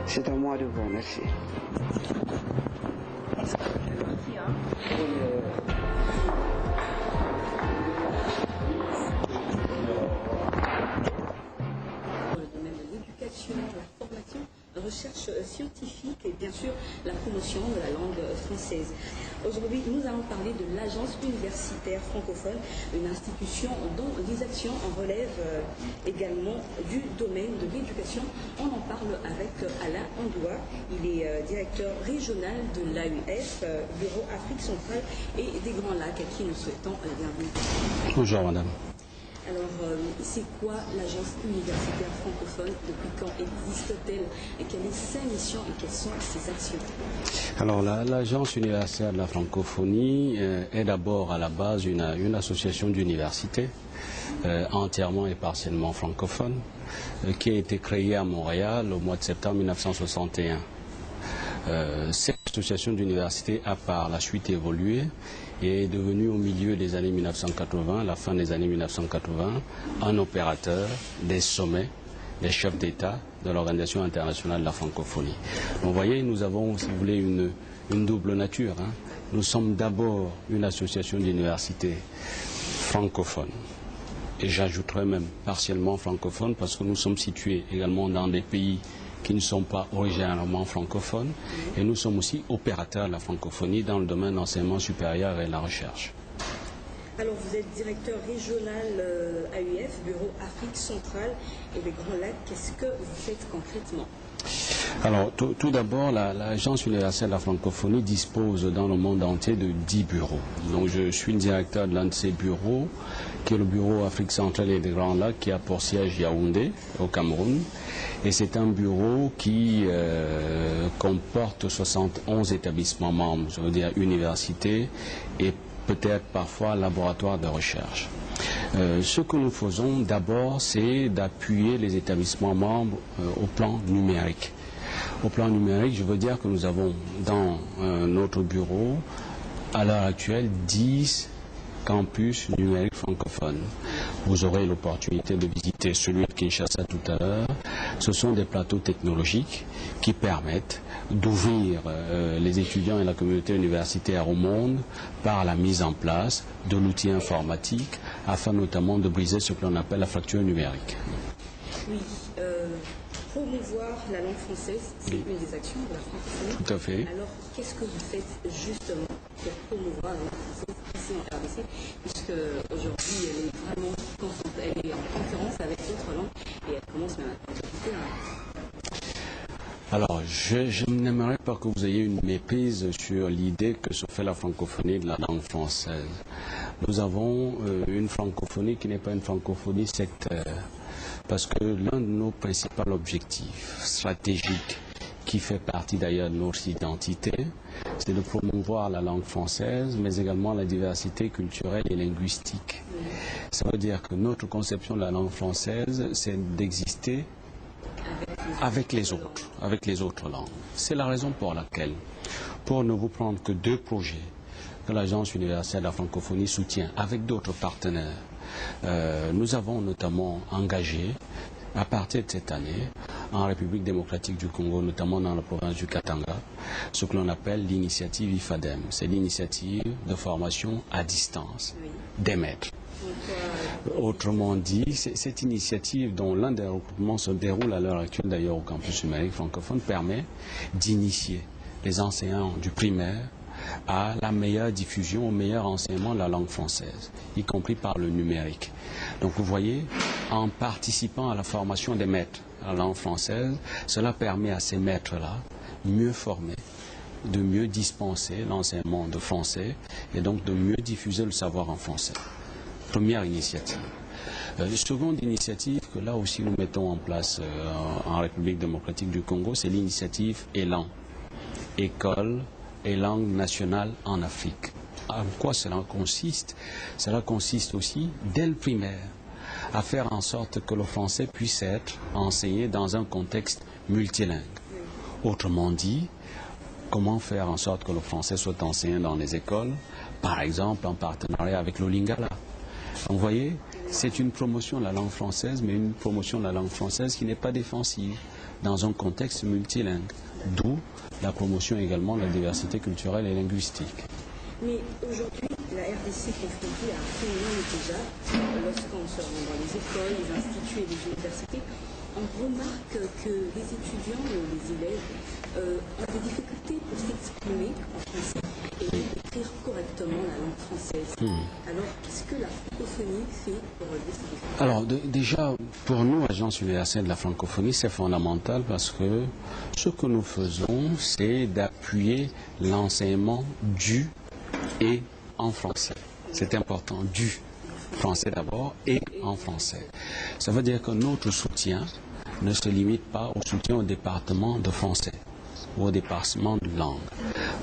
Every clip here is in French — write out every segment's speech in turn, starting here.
C'est à moi de vous remercier. La formation, recherche scientifique et bien sûr la promotion de la langue française. Aujourd'hui, nous allons parler de l'Agence universitaire francophone, une institution dont les actions en relèvent également du domaine de l'éducation. On en parle avec Alain Andoua. Il est directeur régional de l'AUF, Bureau Afrique centrale et des Grands Lacs, à qui nous souhaitons la bienvenue. Bonjour madame. Alors, c'est quoi l'Agence universitaire francophone? Depuis quand existe-t-elle? Et quelle est sa mission et quelles sont ses actions? Alors, l'Agence universitaire de la francophonie est d'abord à la base une association d'universités entièrement et partiellement francophone qui a été créée à Montréal au mois de septembre 1961. Cette association d'universités a par la suite évolué et est devenue au milieu des années 1980, la fin des années 1980, un opérateur des sommets des chefs d'État de l'Organisation internationale de la francophonie. Donc, vous voyez, nous avons, si vous voulez, une double nature. Nous sommes d'abord une association d'universités francophones. Et j'ajouterais même partiellement francophones parce que nous sommes situés également dans des pays qui ne sont pas originairement francophones. Et nous sommes aussi opérateurs de la francophonie dans le domaine de l'enseignement supérieur et de la recherche. Alors, vous êtes directeur régional AUF, Bureau Afrique centrale et les Grands Lacs. Qu'est-ce que vous faites concrètement? Alors, tout d'abord, l'Agence universitaire de la francophonie dispose dans le monde entier de 10 bureaux. Donc, je suis le directeur de l'un de ces bureaux, qui est le Bureau Afrique centrale et des Grands Lacs, qui a pour siège Yaoundé, au Cameroun. Et c'est un bureau qui comporte 71 établissements membres, je veux dire universités et peut-être parfois laboratoires de recherche. Ce que nous faisons d'abord, c'est d'appuyer les établissements membres au plan numérique. Au plan numérique, je veux dire que nous avons dans notre bureau, à l'heure actuelle, 10 campus numériques francophones. Vous aurez l'opportunité de visiter celui de Kinshasa tout à l'heure. Ce sont des plateaux technologiques qui permettent d'ouvrir les étudiants et la communauté universitaire au monde par la mise en place de l'outil informatique afin notamment de briser ce que l'on appelle la fracture numérique. Oui, promouvoir la langue française, c'est une des actions de la francophonie. Tout à fait. Alors, qu'est-ce que vous faites justement pour promouvoir la langue française ici en RDC, puisque aujourd'hui elle est en concurrence avec d'autres langues et elle commence même à compétir. Alors, je n'aimerais pas que vous ayez une méprise sur l'idée que se fait la francophonie de la langue française. Nous avons une francophonie qui n'est pas une francophonie sectaire, parce que l'un de nos principaux objectifs stratégiques, qui fait partie d'ailleurs de notre identité, c'est de promouvoir la langue française, mais également la diversité culturelle et linguistique. Ça veut dire que notre conception de la langue française, c'est d'exister avec les autres langues. C'est la raison pour laquelle, pour ne vous prendre que 2 projets que l'Agence universitaire de la francophonie soutient avec d'autres partenaires, nous avons notamment engagé, à partir de cette année, en République démocratique du Congo, notamment dans la province du Katanga, ce que l'on appelle l'initiative IFADEM. C'est l'initiative de formation à distance des maîtres. Autrement dit, cette initiative dont l'un des recrutements se déroule à l'heure actuelle d'ailleurs au campus numérique francophone permet d'initier les enseignants du primaire à la meilleure diffusion, au meilleur enseignement de la langue française, y compris par le numérique. Donc vous voyez, en participant à la formation des maîtres à la langue française, cela permet à ces maîtres-là, mieux formés, de mieux dispenser l'enseignement de français et donc de mieux diffuser le savoir en français. Première initiative. Seconde initiative que là aussi nous mettons en place en République démocratique du Congo, c'est l'initiative ELAN, École et langue nationale en Afrique. En quoi cela consiste? Cela consiste aussi, dès le primaire, à faire en sorte que le français puisse être enseigné dans un contexte multilingue. Autrement dit, comment faire en sorte que le français soit enseigné dans les écoles, par exemple en partenariat avec le Lingala. Vous voyez, c'est une promotion de la langue française, mais une promotion de la langue française qui n'est pas défensive. dans un contexte multilingue, d'où la promotion également de la diversité culturelle et linguistique. Mais aujourd'hui, la RDC est confrontée à un phénomène déjà. Lorsqu'on se rend dans les écoles, les instituts et les universités, on remarque que les étudiants ou les élèves ont des difficultés pour s'exprimer en français et écrire correctement la langue française. Alors, qu'est-ce que la francophonie fait pour relever ces difficultés? Alors déjà, pour nous, Agence universelle de la francophonie, c'est fondamental parce que ce que nous faisons, c'est d'appuyer l'enseignement du et en français. C'est important, du français d'abord et en français. Ça veut dire que notre soutien ne se limite pas au soutien au département de français ou au département de langue.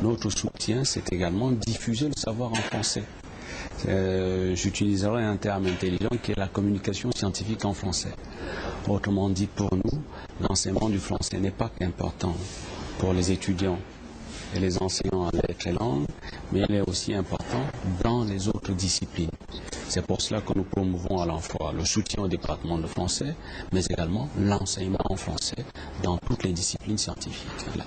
Notre soutien, c'est également diffuser le savoir en français. J'utiliserai un terme intelligent qui est la communication scientifique en français. Autrement dit, pour nous, l'enseignement du français n'est pas qu'important pour les étudiants et les enseignants en lettres et langues, mais il est aussi important dans les autres disciplines. C'est pour cela que nous promouvons à la fois le soutien au département de français, mais également l'enseignement en français dans toutes les disciplines scientifiques. Voilà.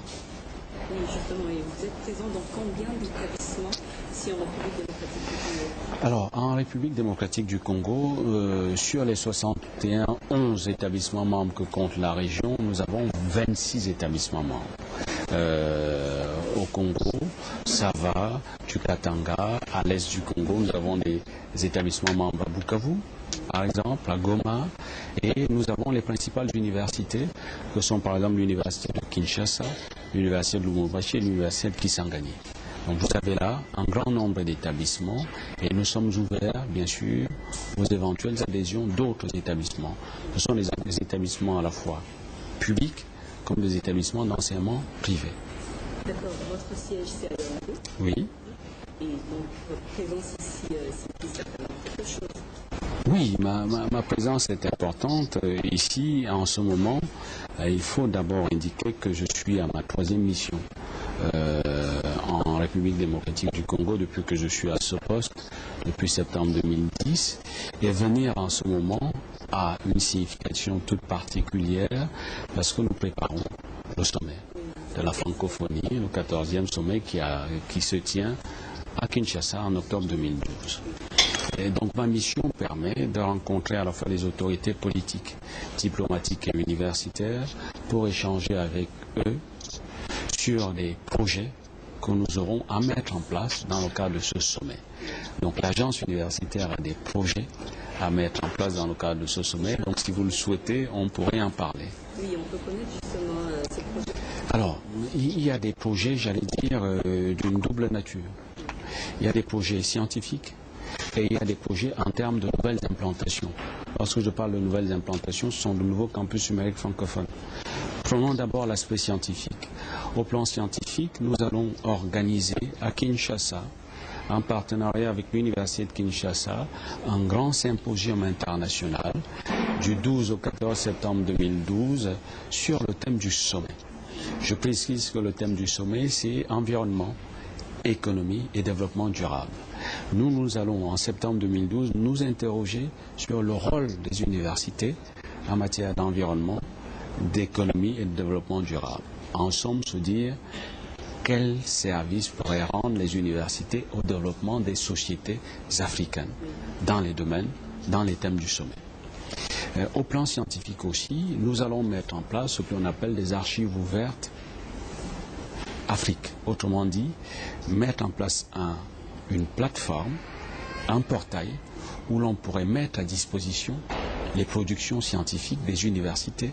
Oui, justement, et vous êtes présent dans combien d'établissements ici en République démocratique du Congo? Alors, en République démocratique du Congo, sur les 11 établissements membres que compte la région, nous avons 26 établissements membres. Au Congo, Sava, Tukatanga, à l'est du Congo, nous avons des établissements membres à Bukavu, par exemple, à Goma, et nous avons les principales universités, que sont par exemple l'université de Kinshasa, l'université de Lubumbashi et l'université de Kisangani. Donc vous avez là un grand nombre d'établissements et nous sommes ouverts, bien sûr, aux éventuelles adhésions d'autres établissements. Ce sont des établissements à la fois publics comme des établissements d'enseignement privé. D'accord, votre siège c'est à Yaoundé. Oui. Et donc votre présence ici, c'est certainement quelque chose. Oui, ma présence est importante. Ici, en ce moment, il faut d'abord indiquer que je suis à ma 3e mission en République démocratique du Congo depuis que je suis à ce poste, depuis septembre 2010. Et venir en ce moment a une signification toute particulière parce que nous préparons le sommet de la francophonie, le 14e sommet qui se tient à Kinshasa en octobre 2012. Et donc ma mission permet de rencontrer à la fois les autorités politiques, diplomatiques et universitaires pour échanger avec eux sur des projets que nous aurons à mettre en place dans le cadre de ce sommet. Donc l'agence universitaire a des projets à mettre en place dans le cadre de ce sommet. Donc si vous le souhaitez, on pourrait en parler. Oui, on peut connaître justement ces projets. Alors, il y a des projets, j'allais dire, d'une double nature. Il y a des projets scientifiques et il y a des projets en termes de nouvelles implantations. Lorsque je parle de nouvelles implantations, ce sont de nouveaux campus numériques francophones. Prenons d'abord l'aspect scientifique. Au plan scientifique, nous allons organiser à Kinshasa, en partenariat avec l'Université de Kinshasa, un grand symposium international du 12 au 14 septembre 2012 sur le thème du sommet. Je précise que le thème du sommet, c'est environnement, économie et développement durable. Nous allons, en septembre 2012, nous interroger sur le rôle des universités en matière d'environnement, d'économie et de développement durable. En somme, se dire quel service pourraient rendre les universités au développement des sociétés africaines dans les domaines, dans les thèmes du sommet. Au plan scientifique aussi, nous allons mettre en place ce qu'on appelle des archives ouvertes Afrique. Autrement dit, mettre en place une plateforme, un portail où l'on pourrait mettre à disposition les productions scientifiques des universités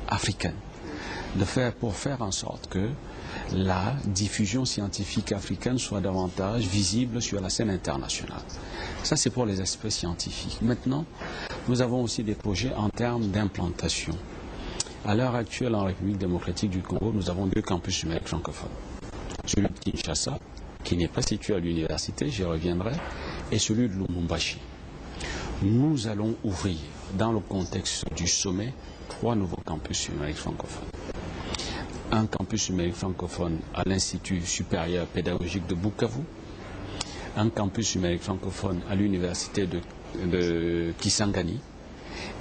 africaines. Pour faire en sorte que la diffusion scientifique africaine soit davantage visible sur la scène internationale. Ça, c'est pour les aspects scientifiques. Maintenant, nous avons aussi des projets en termes d'implantation. À l'heure actuelle, en République démocratique du Congo, nous avons 2 campus numériques francophones. Celui de Kinshasa, qui n'est pas situé à l'université, j'y reviendrai, et celui de Lubumbashi. Nous allons ouvrir, dans le contexte du sommet, 3 nouveaux campus numériques francophones. Un campus numérique francophone à l'Institut supérieur pédagogique de Bukavu, un campus numérique francophone à l'université de Kisangani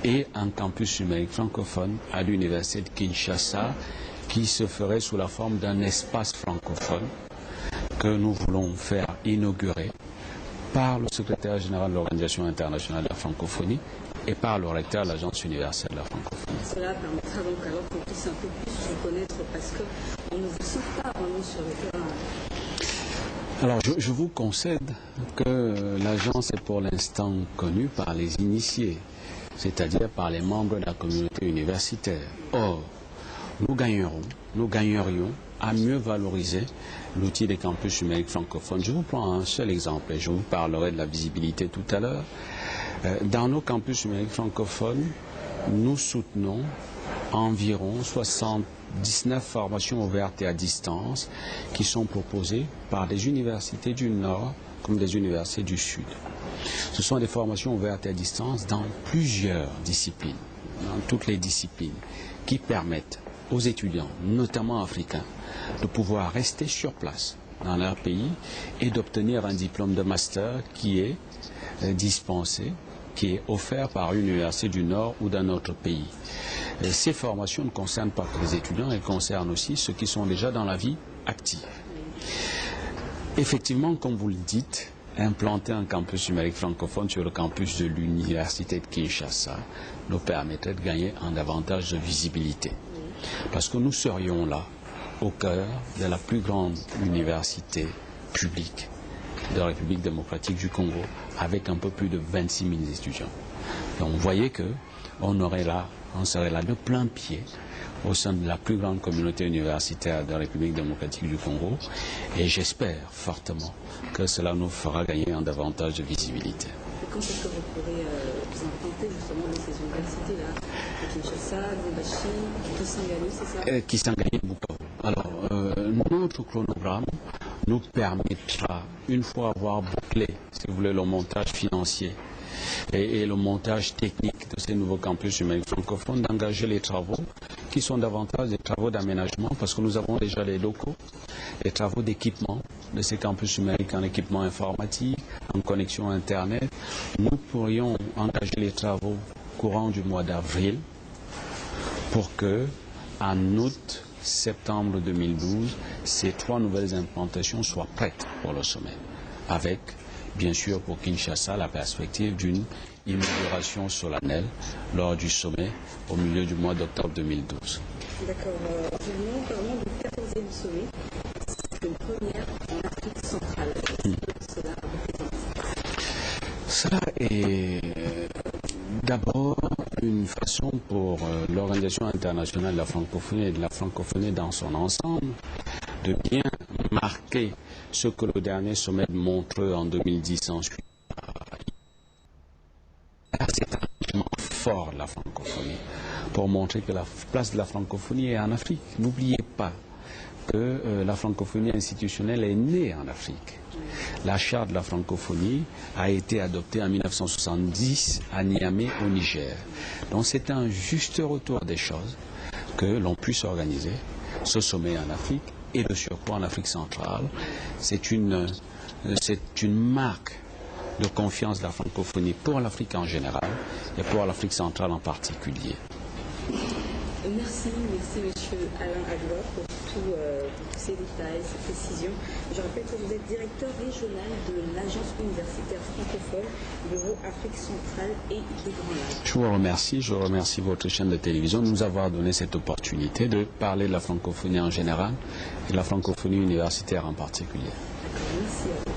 et un campus numérique francophone à l'université de Kinshasa qui se ferait sous la forme d'un espace francophone que nous voulons faire inaugurer par le secrétaire général de l'Organisation internationale de la francophonie et par le recteur de l'Agence universelle de la francophonie. Cela permettra donc alors qu'on puisse un peu plus vous connaître parce qu'on ne vous sent pas vraiment sur le terrain. Alors je vous concède que l'agence est pour l'instant connue par les initiés, c'est-à-dire par les membres de la communauté universitaire. Or, nous gagnerions à mieux valoriser l'outil des campus numériques francophones. Je vous prends un seul exemple et je vous parlerai de la visibilité tout à l'heure. Dans nos campus numériques francophones, nous soutenons environ 79 formations ouvertes et à distance qui sont proposées par des universités du Nord comme des universités du Sud. Ce sont des formations ouvertes et à distance dans plusieurs disciplines, dans toutes les disciplines, qui permettent aux étudiants, notamment africains, de pouvoir rester sur place dans leur pays et d'obtenir un diplôme de master qui est dispensé, qui est offert par une université du Nord ou d'un autre pays. Ces formations ne concernent pas que les étudiants, elles concernent aussi ceux qui sont déjà dans la vie active. Effectivement, comme vous le dites, implanter un campus numérique francophone sur le campus de l'université de Kinshasa nous permettrait de gagner en davantage de visibilité. Parce que nous serions là, au cœur de la plus grande université publique de la République démocratique du Congo, avec un peu plus de 26 000 étudiants. Donc vous voyez qu'on serait là de plein pied au sein de la plus grande communauté universitaire de la République démocratique du Congo, et j'espère fortement que cela nous fera gagner en davantage de visibilité. Et quand est-ce que vous pourrez vous implanter justement dans ces universités-là, Kinshasa, Lubumbashi, Kisangani, c'est ça? Kisangani, Bukavu. Alors, notre chronogramme nous permettra, une fois avoir bouclé, si vous voulez, le montage financier et le montage technique de ces nouveaux campus numériques francophones, d'engager les travaux qui sont davantage des travaux d'aménagement, parce que nous avons déjà les locaux, les travaux d'équipement de ces campus numériques en équipement informatique, en connexion Internet. Nous pourrions engager les travaux courant du mois d'avril pour que, en août, septembre 2012, ces 3 nouvelles implantations soient prêtes pour le sommet, avec, bien sûr, pour Kinshasa, la perspective d'une inauguration solennelle lors du sommet au milieu du mois d'octobre 2012. D'accord. Nous parlons du 14e sommet. C'est une première en Afrique centrale. Cela représente. Cela est d'abord une façon pour l'Organisation internationale de la francophonie et de la francophonie dans son ensemble de bien marquer ce que le dernier sommet de Montreux en 2010 ensuite. C'est un engagement fort de la francophonie pour montrer que la place de la francophonie est en Afrique. N'oubliez pas que la francophonie institutionnelle est née en Afrique. La charte de la francophonie a été adoptée en 1970 à Niamey au Niger. Donc c'est un juste retour des choses que l'on puisse organiser ce sommet en Afrique et de surcroît en Afrique centrale. C'est une marque de confiance de la francophonie pour l'Afrique en général et pour l'Afrique centrale en particulier. Merci Monsieur Alain Agloire pour tous ces détails, ces précisions. Je rappelle que vous êtes directeur régional de l'Agence universitaire francophone, Bureau Afrique centrale et des Grands Lacs. Je remercie votre chaîne de télévision de nous avoir donné cette opportunité de parler de la francophonie en général et de la francophonie universitaire en particulier. Merci à vous.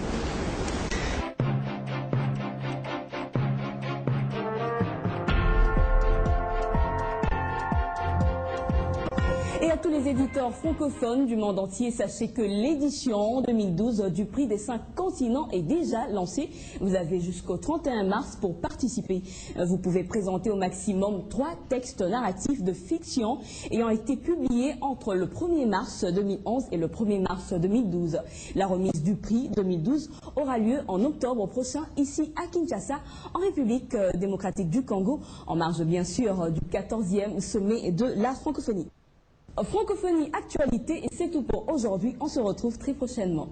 Et à tous les éditeurs francophones du monde entier, sachez que l'édition 2012 du prix des 5 continents est déjà lancée. Vous avez jusqu'au 31 mars pour participer. Vous pouvez présenter au maximum 3 textes narratifs de fiction ayant été publiés entre le 1er mars 2011 et le 1er mars 2012. La remise du prix 2012 aura lieu en octobre prochain ici à Kinshasa, en République démocratique du Congo, en marge bien sûr du 14e sommet de la francophonie. Francophonie Actualité, et c'est tout pour aujourd'hui. On se retrouve très prochainement.